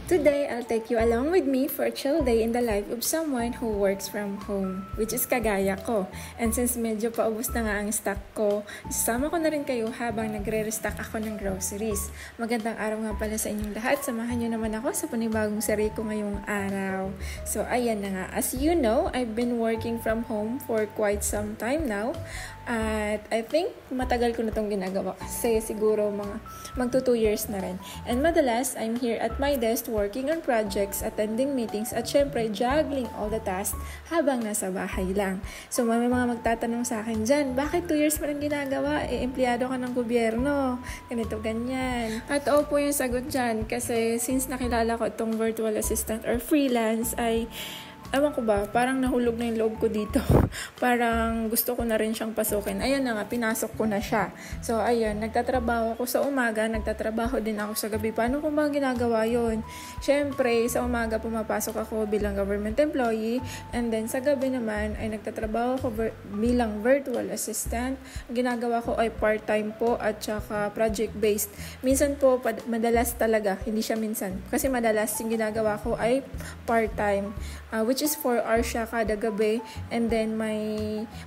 Today, I'll take you along with me for a chill day in the life of someone who works from home, which is kagaya ko. And since medyo paubos na nga ang stock ko, isasama ko na rin kayo habang nagre-restock ako ng groceries. Magandang araw nga pala sa inyong lahat. Samahan nyo naman ako sa panibagong seri ko ngayong araw. So, ayan na nga. As you know, I've been working from home for quite some time now. At I think matagal ko na itong ginagawa kasi siguro magto 2 years na rin. And madalas, I'm here at my desk working on projects, attending meetings, at syempre juggling all the tasks habang nasa bahay lang. So may mga magtatanong sa akin dyan, bakit 2 years pa nang ginagawa? Empleyado ka ng gobyerno. Ganito, ganyan. At oo po yung sagot dyan kasi since nakilala ko itong virtual assistant or freelance ay ewan ko ba, parang nahulog na yung loob ko dito. Parang gusto ko na rin siyang pasukin. Ayun na nga, pinasok ko na siya. So, ayun, nagtatrabaho ako sa umaga, nagtatrabaho din ako sa gabi. Paano ko ba ginagawa yun? Siyempre, sa umaga pumapasok ako bilang government employee. And then, sa gabi naman, ay nagtatrabaho ako bilang virtual assistant. Ginagawa ko ay part-time po at saka project-based. Minsan po, madalas talaga, hindi siya minsan. Kasi madalas yung ginagawa ko ay part-time. Which is 4 hours siya kada gabi. And then, may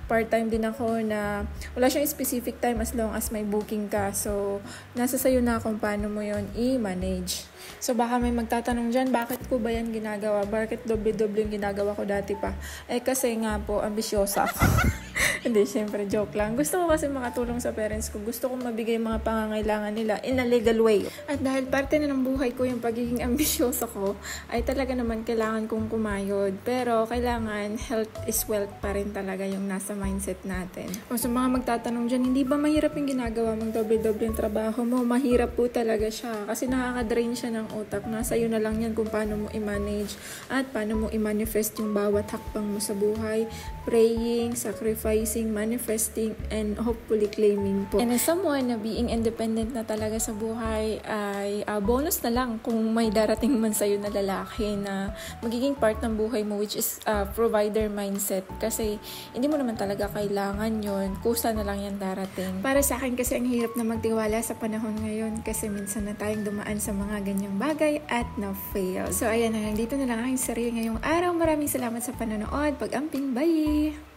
part-time din ako na wala siyang specific time as long as may booking ka. So, nasa sayo na kung paano mo yon i-manage. So, baka may magtatanong dyan, bakit ko ba yan ginagawa? Bakit doble-doble yung ginagawa ko dati pa? Kasi nga po, ambisyosa ako. Hindi, syempre, joke lang. Gusto ko kasi makatulong sa parents ko. Gusto ko mabigay mga pangangailangan nila in a legal way. At dahil parte na ng buhay ko yung pagiging ambisyosa ko, ay talaga naman kailangan kong kumayod. Pero kailangan health is wealth pa rin talaga yung nasa mindset natin. O sa mga magtatanong dyan, hindi ba mahirap yung ginagawa mong doble-doble yung trabaho mo? Mahirap po talaga siya. Kasi nakaka-drain siya ng utak. Nasa iyo na lang yan kung paano mo i-manage at paano mo i-manifest yung bawat hakbang mo sa buhay. Praying, sacrificing, manifesting, and hopefully claiming po. And as someone na being independent na talaga sa buhay ay bonus na lang kung may darating man sa'yo na lalaki na magiging part ng buhay mo, which is provider mindset. Kasi hindi mo naman talaga kailangan yon, kusa na lang yan darating. Para sa akin kasi ang hirap na magtiwala sa panahon ngayon kasi minsan na tayong dumaan sa mga ganyang bagay at na-fail. So ayan, hanggang dito na lang aking sarili ngayong araw. Maraming salamat sa panonood. Pag-amping, bye!